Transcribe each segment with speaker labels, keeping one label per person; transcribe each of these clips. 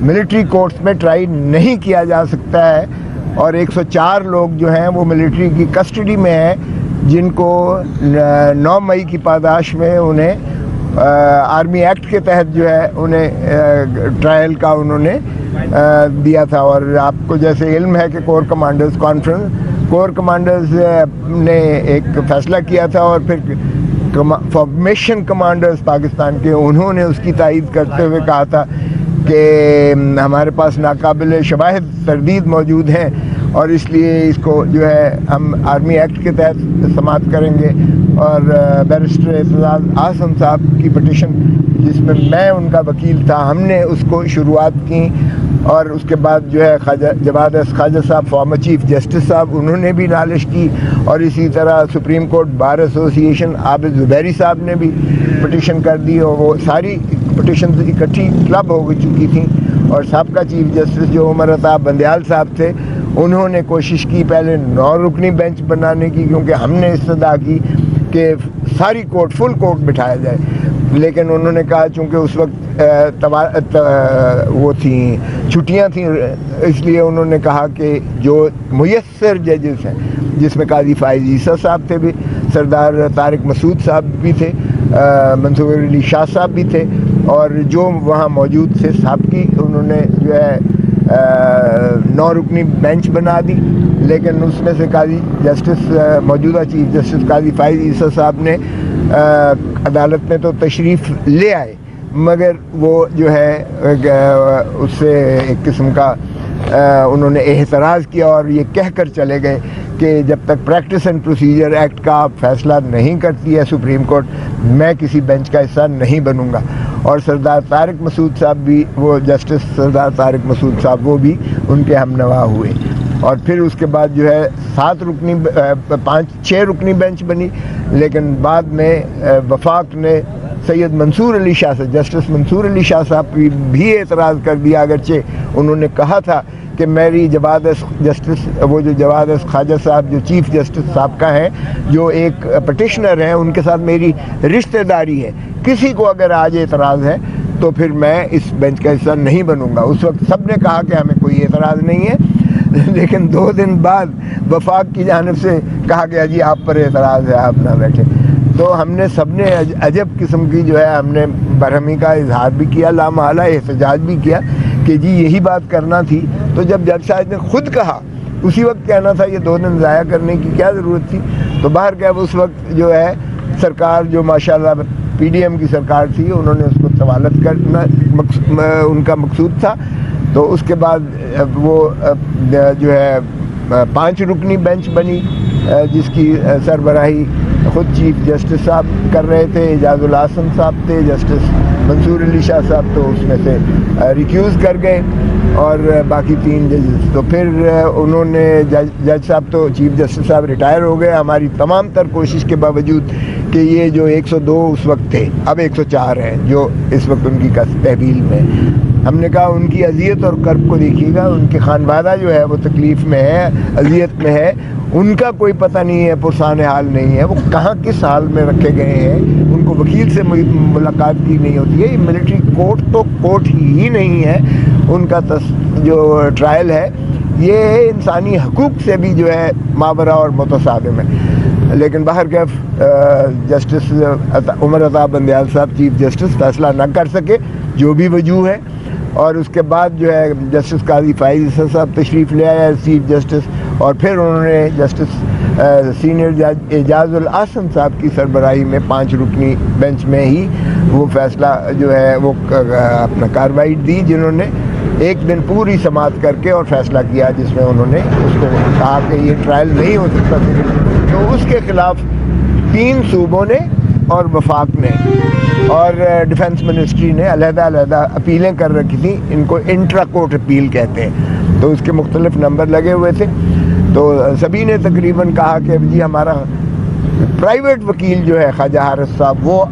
Speaker 1: Military courts میں try نہیں کیا جا سکتا ہے، اور 104 لوگ جو ہیں وہ ملٹری کی کسٹڈی میں ہیں، جن کو 9 مئی کی پاداش میں انہیں آرمی ایکٹ کے تحت جو ہے انہیں ٹرائل کا انہوں نے دیا تھا۔ اور آپ کو جیسے علم ہے کہ corps commanders conference, corps commanders نے ایک فیصلہ کیا تھا، اور پھر فارمیشن کمانڈرز پاکستان کے انہوں نے اس کی تائید کرتے ہوئے کہا تھا کہ ہمارے پاس ناقابل شواہد تردید موجود ہیں، اور اس لیے اس کو جو ہے ہم آرمی ایکٹ کے تحت سماعت کریں گے۔ اور بیرسٹر اعتزاز احسن صاحب کی پٹیشن، جس میں میں ان کا وکیل تھا، ہم نے اس کو شروعات کی، اور اس کے بعد جو ہے جواد خواجہ صاحب فارمر چیف جسٹس صاحب انہوں نے بھی نالش کی، اور اسی طرح سپریم کورٹ بار ایسوسی ایشن عابد زبیری صاحب نے بھی پٹیشن کر دی، اور وہ ساری پٹیشنز اکٹھی کلب ہو چکی تھیں۔ اور سابقہ چیف جسٹس جو عمر عطا بندیال صاحب تھے، انہوں نے کوشش کی پہلے 9 رکنی بینچ بنانے کی، کیونکہ ہم نے استدعا کی کہ ساری کورٹ فل کورٹ بٹھایا جائے، لیکن انہوں نے کہا چونکہ اس وقت وہ تھیں چھٹیاں تھیں، اس لیے انہوں نے کہا کہ جو میسر ججز ہیں، جس میں قاضی فائز عیسیٰ صاحب تھے بھی، سردار طارق مسعود صاحب بھی تھے، منصور علی شاہ صاحب بھی تھے، اور جو وہاں موجود تھے سابقی، انہوں نے جو ہے 9 رکنی بینچ بنا دی، لیکن اس میں سے قاضی جسٹس موجودہ چیف جسٹس قاضی فائز عیسیٰ صاحب نے عدالت میں تو تشریف لے آئے، مگر وہ جو ہے اس سے ایک قسم کا انہوں نے احتراز کیا، اور یہ کہہ کر چلے گئے کہ جب تک پریکٹس اینڈ پروسیجر ایکٹ کا فیصلہ نہیں کرتی ہے سپریم کورٹ، میں کسی بینچ کا حصہ نہیں بنوں گا۔ اور سردار طارق مسعود صاحب بھی، وہ جسٹس سردار طارق مسعود صاحب، وہ بھی ان کے ہم نوا ہوئے۔ اور پھر اس کے بعد جو ہے 6 رکنی بینچ بنی، لیکن بعد میں وفاق نے سید منصور علی شاہ سے، جسٹس منصور علی شاہ صاحب بھی اعتراض کر دیا، اگرچہ انہوں نے کہا تھا کہ میری جواد خواجہ صاحب جو چیف جسٹس سابقہ ہیں، جو ایک پٹیشنر ہیں، ان کے ساتھ میری رشتہ داری ہے، کسی کو اگر آج اعتراض ہے تو پھر میں اس بینچ کا حصہ نہیں بنوں گا۔ اس وقت سب نے کہا کہ ہمیں کوئی اعتراض نہیں ہے، لیکن 2 دن بعد وفاق کی جانب سے کہا گیا جی آپ پر اعتراض ہے، آپ نہ بیٹھے۔ تو ہم نے سب نے عجب قسم کی جو ہے ہم نے برہمی کا اظہار بھی کیا، لامحالہ احتجاج بھی کیا کہ جی یہی بات کرنا تھی۔ تو جب جج صاحب نے خود کہا، اسی وقت کہنا تھا، یہ 2 دن ضائع کرنے کی کیا ضرورت تھی؟ تو باہر کیا اس وقت جو ہے سرکار، جو ماشاءاللہ پی ڈی ایم کی سرکار تھی، انہوں نے اس کو طوالت کرنا ان کا مقصود تھا۔ تو اس کے بعد وہ جو ہے 5 رکنی بینچ بنی، جس کی سربراہی خود چیف جسٹس صاحب کر رہے تھے، اعجاز الاحسن صاحب تھے، جسٹس منصور علی شاہ صاحب تو اس میں سے ریکیوز کر گئے، اور باقی 3 ججز تو پھر انہوں نے جج صاحب تو چیف جسٹس صاحب ریٹائر ہو گئے، ہماری تمام تر کوشش کے باوجود کہ یہ جو 102 اس وقت تھے، اب 104 ہیں جو اس وقت ان کی تحویل میں۔ ہم نے کہا ان کی اذیت اور کرب کو دیکھیے گا، ان کے خانوادہ جو ہے وہ تکلیف میں ہے، اذیت میں ہے، ان کا کوئی پتہ نہیں ہے، پرسان حال نہیں ہے، وہ کہاں کس حال میں رکھے گئے ہیں، ان کو وکیل سے ملاقات کی نہیں ہوتی ہے۔ یہ ملٹری کورٹ تو کورٹ ہی نہیں ہے، ان کا جو ٹرائل ہے یہ انسانی حقوق سے بھی جو ہے ماورا اور متصادم ہے۔ لیکن باہر کیف جسٹس عمر عطا بندیال صاحب چیف جسٹس فیصلہ نہ کر سکے، جو بھی وجوہ ہے، اور اس کے بعد جو ہے جسٹس قاضی فائز عیسیٰ صاحب تشریف لے آیا چیف جسٹس، اور پھر انہوں نے جسٹس سینئر جج اعجاز الاحسن صاحب کی سربراہی میں 5 رکنی بینچ میں ہی وہ فیصلہ جو ہے وہ اپنا کارروائی دی، جنہوں نے 1 دن پوری سماعت کر کے اور فیصلہ کیا، جس میں انہوں نے اس کو کہا کہ یہ ٹرائل نہیں ہو سکتا۔ تو اس کے خلاف 3 صوبوں نے اور وفاق نے اور ڈیفنس منسٹری نے علیحدہ اپیلیں کر رکھی تھیں، ان کو انٹرا کورٹ اپیل کہتے ہیں، تو اس کے مختلف نمبر لگے ہوئے تھے۔ تو سبھی نے تقریباً کہا کہ جی ہمارا پرائیویٹ وکیل جو ہے خواجہ حارث صاحب وہ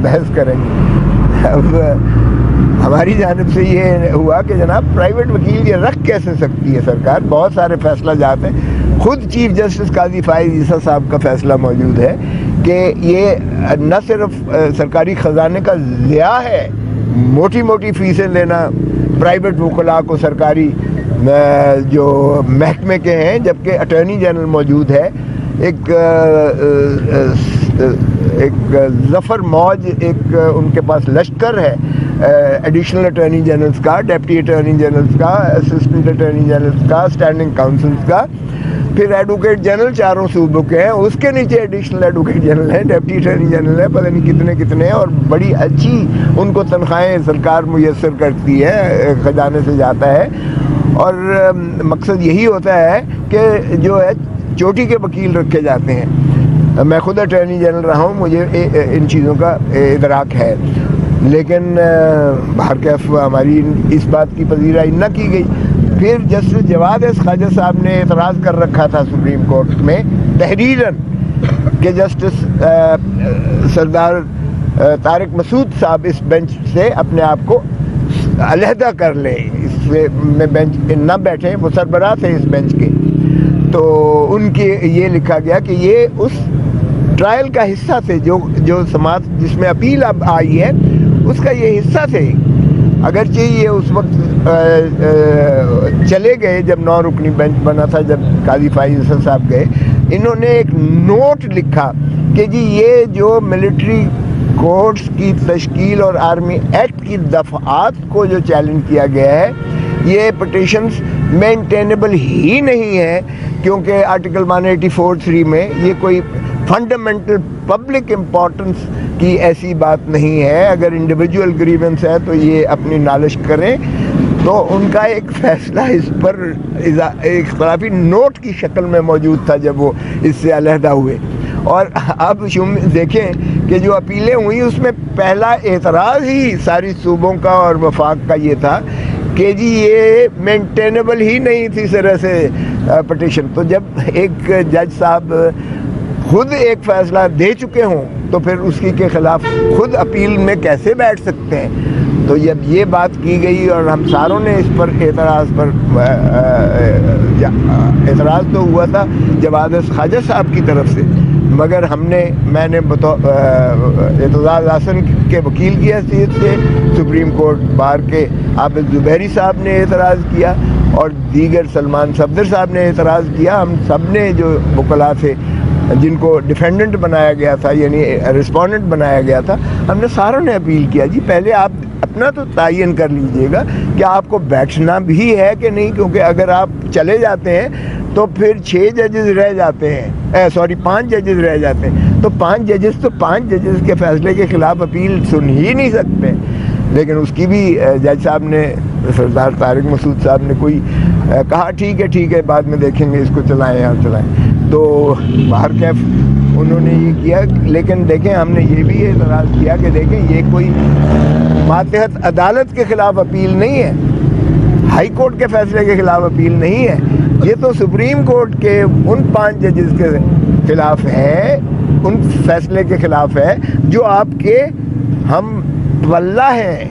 Speaker 1: بحث کریں گے۔ اب ہماری جانب سے یہ ہوا کہ جناب پرائیویٹ وکیل یہ رکھ کیسے سکتی ہے سرکار، بہت سارے فیصلہ جات ہیں، خود چیف جسٹس قاضی فائز عیسیٰ صاحب کا فیصلہ موجود ہے کہ یہ نہ صرف سرکاری خزانے کا ضیاع ہے، موٹی موٹی فیسیں لینا پرائیویٹ وکلاء کو سرکاری جو محکمے کے ہیں، جبکہ اٹارنی جنرل موجود ہے. ایک ظفر موج ایک ان کے پاس لشکر ہے ایڈیشنل اٹارنی جنرلز کا، ڈپٹی اٹارنی جنرلز کا، اسسٹنٹ اٹارنی جنرلز کا، اسٹینڈنگ کاؤنسلز کا، پھر ایڈوکیٹ جنرل چاروں صوبوں کے ہیں، اس کے نیچے ایڈیشنل ایڈوکیٹ جنرل ہیں، ڈپٹی اٹارنی جنرل ہے، پتہ نہیں کتنے ہیں، اور بڑی اچھی ان کو تنخواہیں سرکار میسر کرتی ہے، خزانے سے جاتا ہے. اور مقصد یہی ہوتا ہے کہ جو ہے چوٹی کے وکیل رکھے جاتے ہیں. میں خود اٹارنی جنرل رہا ہوں، مجھے ان چیزوں کا ادراک ہے، لیکن بہرکیف ہماری اس بات کی پذیرائی نہ کی گئی. پھر جسٹس جواد ایس خواجہ صاحب نے اعتراض کر رکھا تھا سپریم کورٹ میں تحریراً کہ جسٹس سردار طارق مسعود صاحب اس بینچ سے اپنے آپ کو علیحدہ کر لیں، اس میں بینچ نہ بیٹھیں، وہ سربراہ تھے اس بینچ کے. تو ان کے یہ لکھا گیا کہ یہ اس ٹرائل کا حصہ تھے، جو سماعت جس میں اپیل اب آئی ہے اس کا یہ حصہ تھے. اگرچہ یہ اس وقت چلے گئے جب 9 رکنی بینچ بنا تھا، جب قاضی فائز حسن صاحب گئے، انہوں نے ایک نوٹ لکھا کہ جی یہ جو ملٹری کورٹس کی تشکیل اور آرمی ایکٹ کی دفعات کو جو چیلنج کیا گیا ہے، یہ پٹیشنز مینٹینیبل ہی نہیں ہے، کیونکہ آرٹیکل 184(3) میں یہ کوئی فنڈامنٹل پبلک امپورٹنس کی ایسی بات نہیں ہے. اگر انڈیویجول گریونس ہے تو یہ اپنی نالش کریں. تو ان کا ایک فیصلہ اس پر اختلافی نوٹ کی شکل میں موجود تھا جب وہ اس سے علیحدہ ہوئے. اور اب دیکھیں کہ جو اپیلیں ہوئی اس میں پہلا اعتراض ہی ساری صوبوں کا اور وفاق کا یہ تھا کہ جی یہ مینٹینیبل ہی نہیں تھی طرح سے پٹیشن. تو جب ایک جج صاحب خود ایک فیصلہ دے چکے ہوں تو پھر اس کی کے خلاف خود اپیل میں کیسے بیٹھ سکتے ہیں. تو جب یہ بات کی گئی اور ہم ساروں نے اس پر اعتراض تو ہوا تھا جواد خواجہ صاحب کی طرف سے، مگر میں نے اعتزاز احسن کے وکیل کی حیثیت سے سپریم کورٹ بار کے عابد زبیری صاحب نے اعتراض کیا، اور دیگر سلمان صفدر صاحب نے اعتراض کیا. ہم سب نے جو وکلاء تھے جن کو ڈیفینڈنٹ بنایا گیا تھا، یعنی رسپونڈنٹ بنایا گیا تھا، ہم نے ساروں نے اپیل کیا جی پہلے آپ اپنا تو تعین کر لیجئے گا کہ آپ کو بیٹھنا بھی ہے کہ نہیں، کیونکہ اگر آپ چلے جاتے ہیں تو پھر 6 ججز رہ جاتے ہیں، 5 ججز رہ جاتے ہیں. تو 5 ججز کے فیصلے کے خلاف اپیل سن ہی نہیں سکتے. لیکن اس کی بھی جج صاحب نے، سردار طارق مسعود صاحب نے کوئی کہا ٹھیک ہے بعد میں دیکھیں گے، اس کو چلائیں. تو باہر کیف انہوں نے یہ کیا. لیکن دیکھیں ہم نے یہ بھی اعتراض کیا کہ دیکھیں یہ کوئی ماتحت عدالت کے خلاف اپیل نہیں ہے، ہائی کورٹ کے فیصلے کے خلاف اپیل نہیں ہے، یہ تو سپریم کورٹ کے ان 5 ججز کے خلاف ہے، ان فیصلے کے خلاف ہے جو آپ کے ہم واللہ ہیں،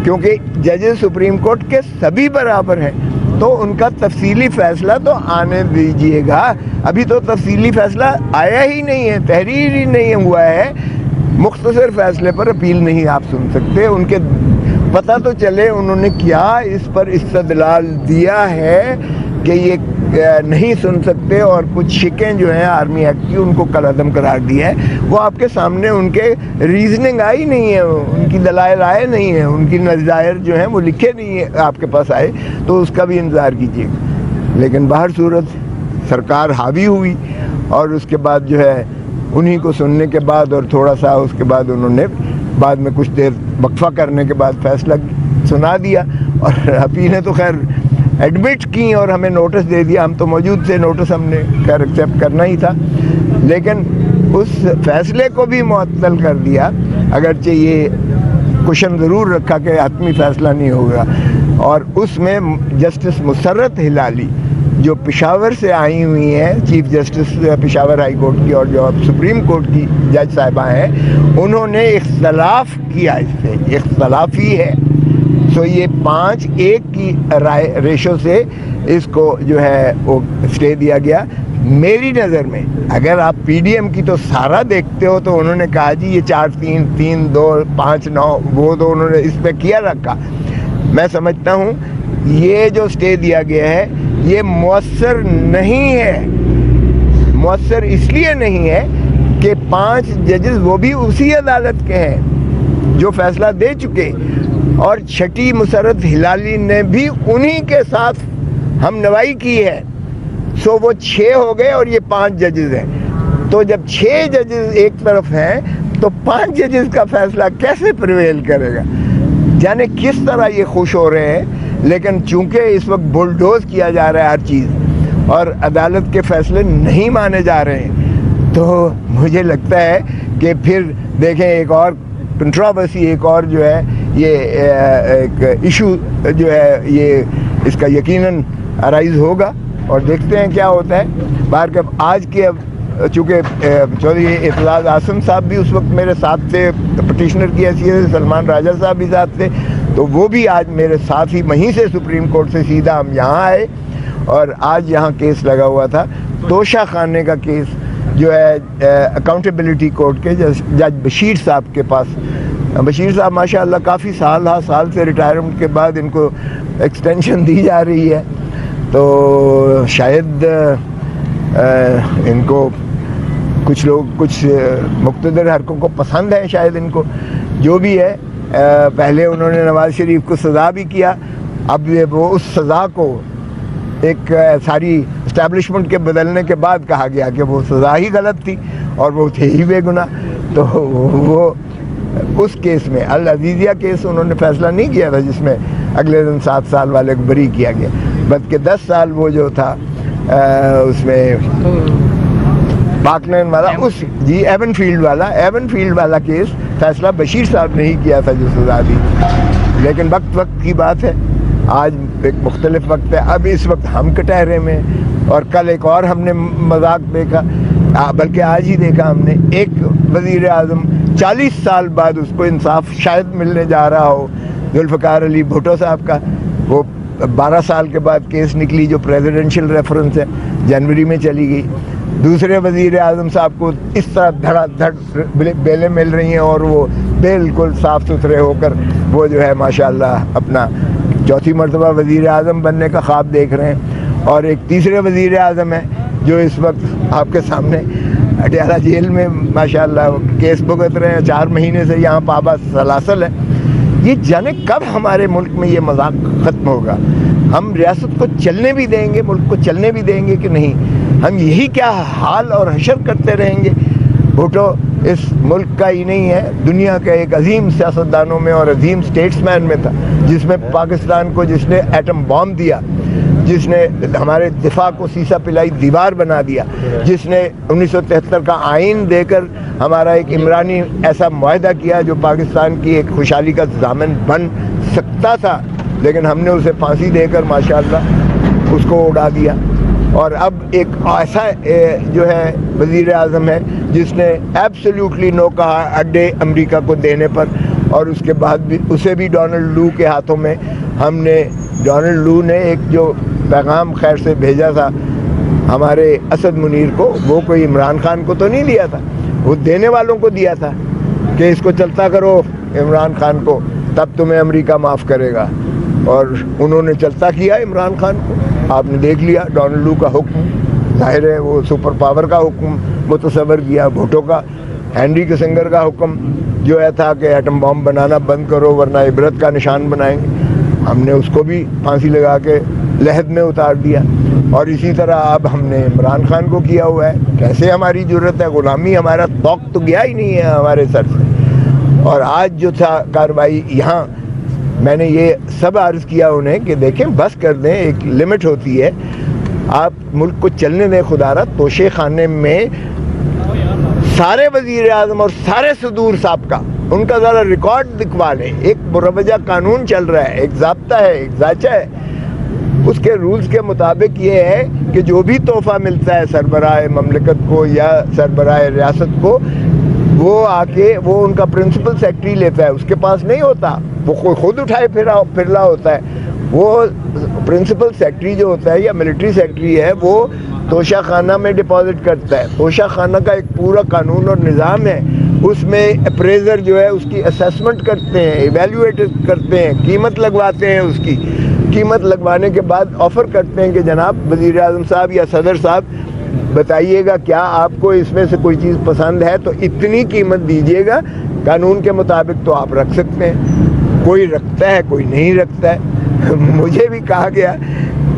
Speaker 1: کیونکہ ججز سپریم کورٹ کے سبھی برابر ہیں. تو ان کا تفصیلی فیصلہ تو آنے دیجئے گا. ابھی تو تفصیلی فیصلہ آیا ہی نہیں ہے، تحریر ہی نہیں ہوا ہے. مختصر فیصلے پر اپیل نہیں آپ سن سکتے. ان کے پتہ تو چلے انہوں نے کیا اس پر استدلال دیا ہے کہ یہ نہیں سن سکتے، اور کچھ شکیں جو ہیں آرمی ایکٹ کی ان کو کالعدم قرار دیا ہے. وہ آپ کے سامنے ان کے ریزننگ آئی نہیں ہے، ان کی دلائل آئے نہیں ہیں، ان کی نظائر جو ہیں وہ لکھے نہیں ہیں آپ کے پاس آئے، تو اس کا بھی انتظار کیجیے گا. لیکن باہر صورت سرکار حاوی ہوئی، اور اس کے بعد جو ہے انہی کو سننے کے بعد اور تھوڑا سا اس کے بعد انہوں نے بعد میں کچھ دیر وقفہ کرنے کے بعد فیصلہ سنا دیا. اور اپیلیں تو خیر ایڈمٹ کی اور ہمیں نوٹس دے دیا. ہم تو موجود تھے، نوٹس ہم نے خیر ایکسیپٹ کرنا ہی تھا، لیکن اس فیصلے کو بھی معطل کر دیا. اگرچہ یہ کوشن ضرور رکھا کہ حتمی فیصلہ نہیں ہوگا. اور اس میں جسٹس مسرت ہلالی جو پشاور سے آئی ہوئی ہیں، chief justice Peshawar high court کی اور جو سپریم کورٹ کی جج صاحبہ ہیں، انہوں نے اختلاف کیا. اس سے اختلافی ہے. سو یہ 5-1 کی ریشو سے اس کو جو ہے وہ اسٹے دیا گیا. میری نظر میں اگر آپ پی ڈی ایم کی تو سارا دیکھتے ہو تو انہوں نے کہا جی یہ 4-3-3-2-5-9 وہ تو انہوں نے اس پہ کیا رکھا. میں سمجھتا ہوں یہ جو اسٹے دیا گیا ہے یہ مؤثر نہیں ہے. مؤثر اس لیے نہیں ہے کہ 5 ججز وہ بھی اسی عدالت کے ہیں جو فیصلہ دے چکے, اور چھٹی مسرت ہلالی نے بھی انہی کے ساتھ ہم نوائی کی ہے. سو وہ 6 ہو گئے اور یہ 5 ججز ہیں. تو جب 6 ججز ایک طرف ہیں تو 5 ججز کا فیصلہ کیسے پریویل کرے گا؟ جانے کس طرح یہ خوش ہو رہے ہیں, لیکن چونکہ اس وقت بلڈوز کیا جا رہا ہے ہر چیز اور عدالت کے فیصلے نہیں مانے جا رہے ہیں, تو مجھے لگتا ہے کہ پھر دیکھیں ایک اور کنٹروورسی, ایک اور جو ہے یہ ایک ایشو جو ہے یہ اس کا یقیناً ارائز ہوگا اور دیکھتے ہیں کیا ہوتا ہے. باہر کہ آج کے چونکہ چودھری اعتزاز اعظم صاحب بھی اس وقت میرے ساتھ تھے پٹیشنر کی حیثیت سے, سلمان راجہ صاحب بھی ساتھ تھے, تو وہ بھی آج میرے ساتھ ہی وہیں سے سپریم کورٹ سے سیدھا ہم یہاں آئے اور آج یہاں کیس لگا ہوا تھا توشہ خانے کا کیس جو ہے اکاؤنٹیبلٹی کورٹ کے جج بشیر صاحب کے پاس. بشیر صاحب ماشاءاللہ کافی سال سے ریٹائرمنٹ کے بعد ان کو ایکسٹینشن دی جا رہی ہے, تو شاید ان کو کچھ لوگ کچھ مقتدر حرکوں کو پسند ہے, شاید ان کو جو بھی ہے. پہلے انہوں نے نواز شریف کو سزا بھی کیا, اب وہ اس سزا کو ایک ساری اسٹیبلشمنٹ کے بدلنے کے بعد کہا گیا کہ وہ سزا ہی غلط تھی اور وہ تھے ہی بے گناہ. تو وہ اس کیس میں العزیزیہ کیس انہوں نے فیصلہ نہیں کیا تھا جس میں اگلے دن 7 سال والے کو بری کیا گیا, بلکہ 10 سال وہ جو تھا اس میں پاکلین والا ایون فیلڈ والا کیس فیصلہ بشیر صاحب نے ہی کیا تھا جو سزا دی. لیکن وقت کی بات ہے, آج ایک مختلف وقت ہے. اب اس وقت ہم کٹہرے میں, اور کل ایک اور ہم نے مذاق دیکھا, بلکہ آج ہی دیکھا ہم نے, ایک وزیر اعظم 40 سال بعد اس کو انصاف شاید ملنے جا رہا ہو, ذوالفقار علی بھٹو صاحب کا. وہ 12 سال کے بعد کیس نکلی جو پریزیڈنشل ریفرنس ہے, جنوری میں چلی گئی. دوسرے وزیر اعظم صاحب کو اس طرح دھڑا دھڑ بیلیں مل رہی ہیں اور وہ بالکل صاف ستھرے ہو کر وہ جو ہے ماشاءاللہ اپنا 4تھی مرتبہ وزیر اعظم بننے کا خواب دیکھ رہے ہیں. اور ایک تیسرے وزیر اعظم ہے جو اس وقت آپ کے سامنے اٹیالہ جیل میں ماشاءاللہ کیس بھگت رہے ہیں, 4 مہینے سے یہاں پابا سلاسل ہے. یہ جانے کب ہمارے ملک میں یہ مذاق ختم ہوگا؟ ہم ریاست کو چلنے بھی دیں گے, ملک کو چلنے بھی دیں گے کہ نہیں؟ ہم یہی کیا حال اور حشر کرتے رہیں گے؟ بھٹو اس ملک کا ہی نہیں ہے, دنیا کے ایک عظیم سیاستدانوں میں اور عظیم اسٹیٹس مین میں تھا, جس میں پاکستان کو جس نے ایٹم بام دیا, جس نے ہمارے دفاع کو سیسا پلائی دیوار بنا دیا, جس نے 1973 کا آئین دے کر ہمارا ایک عمرانی ایسا معاہدہ کیا جو پاکستان کی ایک خوشحالی کا ضامن بن سکتا تھا, لیکن ہم نے اسے پھانسی دے کر ماشاءاللہ اس کو اڑا دیا. اور اب ایک ایسا جو ہے وزیر اعظم ہے جس نے ایبسلیوٹلی نو کہا اڈے امریکہ کو دینے پر, اور اس کے بعد بھی اسے بھی ڈونلڈ لو کے ہاتھوں میں ہم نے, ڈونلڈ لو نے ایک جو پیغام خیر سے بھیجا تھا ہمارے اسد منیر کو, وہ کوئی عمران خان کو تو نہیں دیا تھا, وہ دینے والوں کو دیا تھا کہ اس کو چلتا کرو عمران خان کو, تب تمہیں امریکہ معاف کرے گا. اور انہوں نے چلتا کیا عمران خان کو, آپ نے دیکھ لیا. ڈونلڈ لو کا حکم ظاہر ہے وہ سپر پاور کا حکم متصور کیا, بھٹو کا ہینری کسنگر کا حکم جو ہے تھا کہ ایٹم بم بنانا بند کرو ورنہ عبرت کا نشان بنائیں گے, ہم نے اس کو بھی پھانسی لگا کے لحد میں اتار دیا. اور اسی طرح اب ہم نے عمران خان کو کیا ہوا ہے. کیسے ہماری ضرورت ہے, غلامی ہمارا توق تو گیا ہی نہیں ہے ہمارے سر سے. اور آج جو تھا کارروائی یہاں میں نے یہ سب عرض کیا انہیں کہ دیکھیں بس کر دیں, ایک لمٹ ہوتی ہے, آپ ملک کو چلنے دیں. خدا را توشے خانے میں سارے وزیر اعظم اور سارے صدور سابقہ ان کا ذرا ریکارڈ دکھوا لیں. ایک مروجہ قانون چل رہا ہے, ایک ضابطہ ہے, ایک ذائچہ ہے. اس کے رولز کے مطابق یہ ہے کہ جو بھی تحفہ ملتا ہے سربراہ مملکت کو یا سربراہ ریاست کو, وہ آ کے وہ ان کا پرنسپل سیکرٹری لیتا ہے, اس کے پاس نہیں ہوتا, وہ خود اٹھائے پھرلا ہوتا ہے. وہ پرنسپل سیکرٹری جو ہوتا ہے یا ملٹری سیکرٹری ہے, وہ توشہ خانہ میں ڈپازٹ کرتا ہے. توشہ خانہ کا ایک پورا قانون اور نظام ہے, اس میں اپریزر جو ہے اس کی اسیسمنٹ کرتے ہیں, ایویلیویٹ کرتے ہیں, قیمت لگواتے ہیں. اس کی قیمت لگوانے کے بعد آفر کرتے ہیں کہ جناب وزیر اعظم صاحب یا صدر صاحب بتائیے گا کیا آپ کو اس میں سے کوئی چیز پسند ہے تو اتنی قیمت دیجیے گا, قانون کے مطابق تو آپ رکھ سکتے ہیں. کوئی رکھتا ہے کوئی نہیں رکھتا ہے. مجھے بھی کہا گیا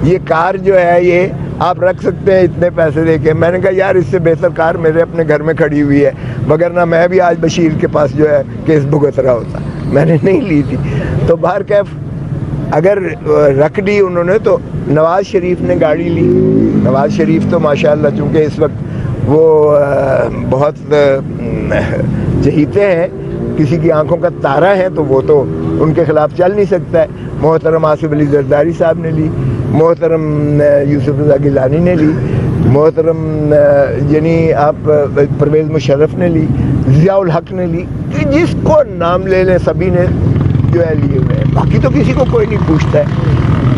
Speaker 1: یہ کار جو ہے یہ آپ رکھ سکتے ہیں اتنے پیسے دے کے. میں نے کہا یار اس سے بہتر کار میرے اپنے گھر میں کھڑی ہوئی ہے, وگرنہ میں بھی آج بشیر کے پاس جو ہے کیس بھگت رہا ہوتا. میں نے نہیں لی تھی. تو بہرکیف اگر رکھ دی انہوں نے تو نواز شریف نے گاڑی لی. نواز شریف تو ماشاءاللہ چونکہ اس وقت وہ بہت چہیتے ہیں, کسی کی آنکھوں کا تارا ہے, تو وہ تو ان کے خلاف چل نہیں سکتا ہے. محترم آصف علی زرداری صاحب نے لی, محترم یوسف رضا گیلانی نے لی, محترم یعنی آپ پرویز مشرف نے لی, ضیاء الحق نے لی, جس کو نام لے لیں سبھی نے جو ہے لیے ہوئے ہیں. باقی تو کسی کو کوئی نہیں پوچھتا ہے.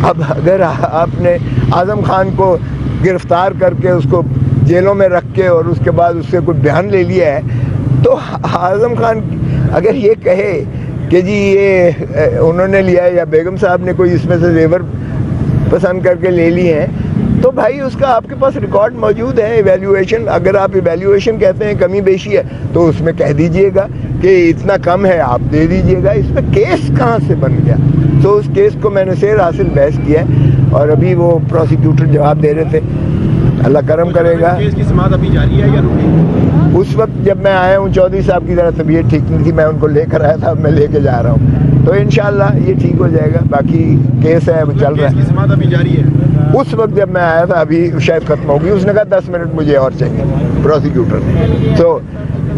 Speaker 1: اب اگر آپ نے اعظم خان کو گرفتار کر کے اس کو جیلوں میں رکھ کے اور اس کے بعد اس سے کوئی بیان لے لیا ہے, تو اعظم خان اگر یہ کہے کہ جی یہ انہوں نے لیا ہے یا بیگم صاحب نے کوئی اس میں سے زیور پسند کر کے لے لیے ہیں, تو بھائی اس کا آپ کے پاس ریکارڈ موجود ہے. ایویلیویشن, اگر آپ ایویلیویشن کہتے ہیں کمی بیشی ہے تو اس میں کہہ دیجئے گا کہ اتنا کم ہے, آپ دے دیجئے گا. اس میں کیس کہاں سے بن گیا؟ تو اس کیس کو میں نے سیر حاصل بحث کیا ہے اور ابھی وہ پروسیکیوٹر جواب دے رہے تھے. اللہ کرم کرے گا.
Speaker 2: کیس کی سماعت ابھی جاری ہے یا رکی؟
Speaker 1: اس وقت جب میں آیا ہوں چودھری صاحب کی ذرا طبیعت ٹھیک نہیں تھی, میں ان کو لے کر آیا تھا, اب میں لے کے جا رہا ہوں, تو انشاءاللہ یہ ٹھیک ہو جائے گا. باقی کیس ہے وہ چل رہا ہے.
Speaker 2: کیس کی سماعت ابھی جاری ہے.
Speaker 1: اس وقت جب میں آیا تھا ابھی شاید ختم ہوگی. اس نے کہا 10 منٹ مجھے اور چاہیے پروسیکیوٹر نے. تو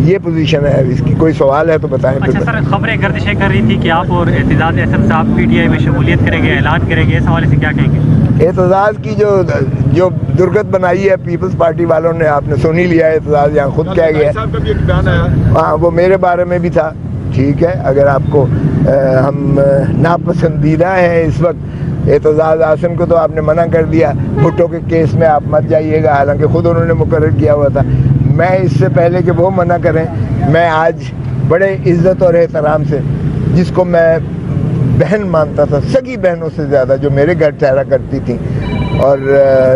Speaker 1: یہ پوزیشن ہے اس کی. کوئی سوال ہے تو بتائیں.
Speaker 3: اچھا سر, خبریں گردشیں کر رہی تھی کہ آپ اور اعتزاز احسن صاحب پی ٹی آئی میں شمولیت کریں گے, اعلان کریں گے, اس حوالے سے کیا کہیں گے؟
Speaker 1: اعتزاز کی جو درگت بنائی ہے پیپلز پارٹی والوں نے, آپ نے سن ہی لیا ہے. اعتزاز یہاں خود کہہ گیا, ہاں وہ میرے بارے میں بھی تھا. ٹھیک ہے, اگر آپ کو ہم ناپسندیدہ ہیں اس وقت اعتزاز احسن کو, تو آپ نے منع کر دیا بھٹو کے کیس میں آپ مت جائیے گا, حالانکہ خود انہوں نے مقرر کیا ہوا تھا. میں اس سے پہلے کہ وہ منع کریں, میں آج بڑے عزت اور احترام سے, جس کو میں بہن مانتا تھا, سگی بہنوں سے زیادہ, جو میرے گھر ٹھہرا کرتی تھیں اور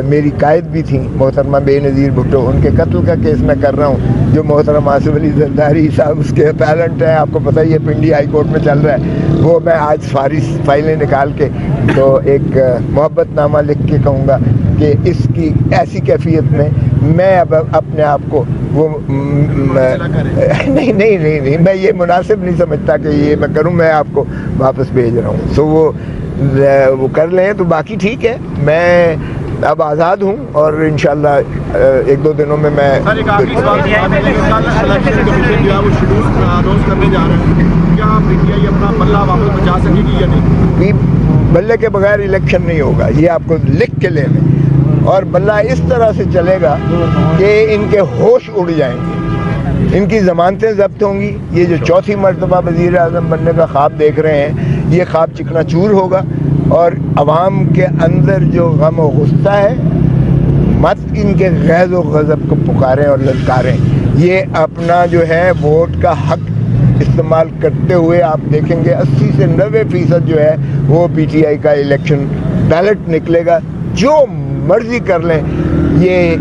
Speaker 1: میری قائد بھی تھیں, محترمہ بے نظیر بھٹو, ان کے قتل کا کیس میں کر رہا ہوں. جو محترم آصف علی زرداری صاحب اس کے پیرنٹ ہیں, آپ کو پتہ ہی ہے پنڈی ہائی کورٹ میں چل رہا ہے, وہ میں آج فائلیں نکال کے تو ایک محبت نامہ لکھ کے کہوں گا کہ اس کی ایسی کیفیت میں اب اپنے آپ کو وہ نہیں میں یہ مناسب نہیں سمجھتا کہ یہ میں کروں. میں آپ کو واپس بھیج رہا ہوں, سو وہ کر لیں. تو باقی ٹھیک ہے, میں اب آزاد ہوں اور انشاءاللہ ایک دو دنوں میں بلے کے بغیر الیکشن نہیں ہوگا, یہ آپ کو لکھ کے لے لیں. اور بلہ اس طرح سے چلے گا کہ ان کے ہوش اڑ جائیں گے, ان کی ضمانتیں ضبط ہوں گی. یہ جو چوتھی مرتبہ وزیر اعظم بننے کا خواب دیکھ رہے ہیں, یہ خواب چکنا چور ہوگا. اور عوام کے اندر جو غم و غصہ ہے, مت ان کے غیظ و غضب کو پکاریں اور للکاریں. یہ اپنا جو ہے ووٹ کا حق استعمال کرتے ہوئے آپ دیکھیں گے 80 سے 90% جو ہے وہ پی ٹی آئی کا الیکشن بیلٹ نکلے گا. جو مرضی کر لیں, یہ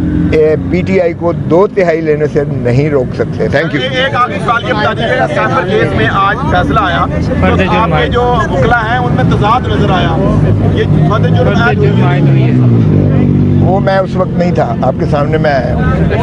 Speaker 1: پی ٹی آئی کو 2/3 لینے سے نہیں روک سکتے. Thank you.
Speaker 2: ایک آخری سوال یہ بتا دیجیے گا, سیفر کیس میں آج فیصلہ آیا, تو آپ کے جو وکلا ہیں ان میں تضاد نظر آیا, یہ فرد جرم ہے,
Speaker 1: وہ میں اس وقت نہیں تھا, آپ کے سامنے میں آیا ہوں.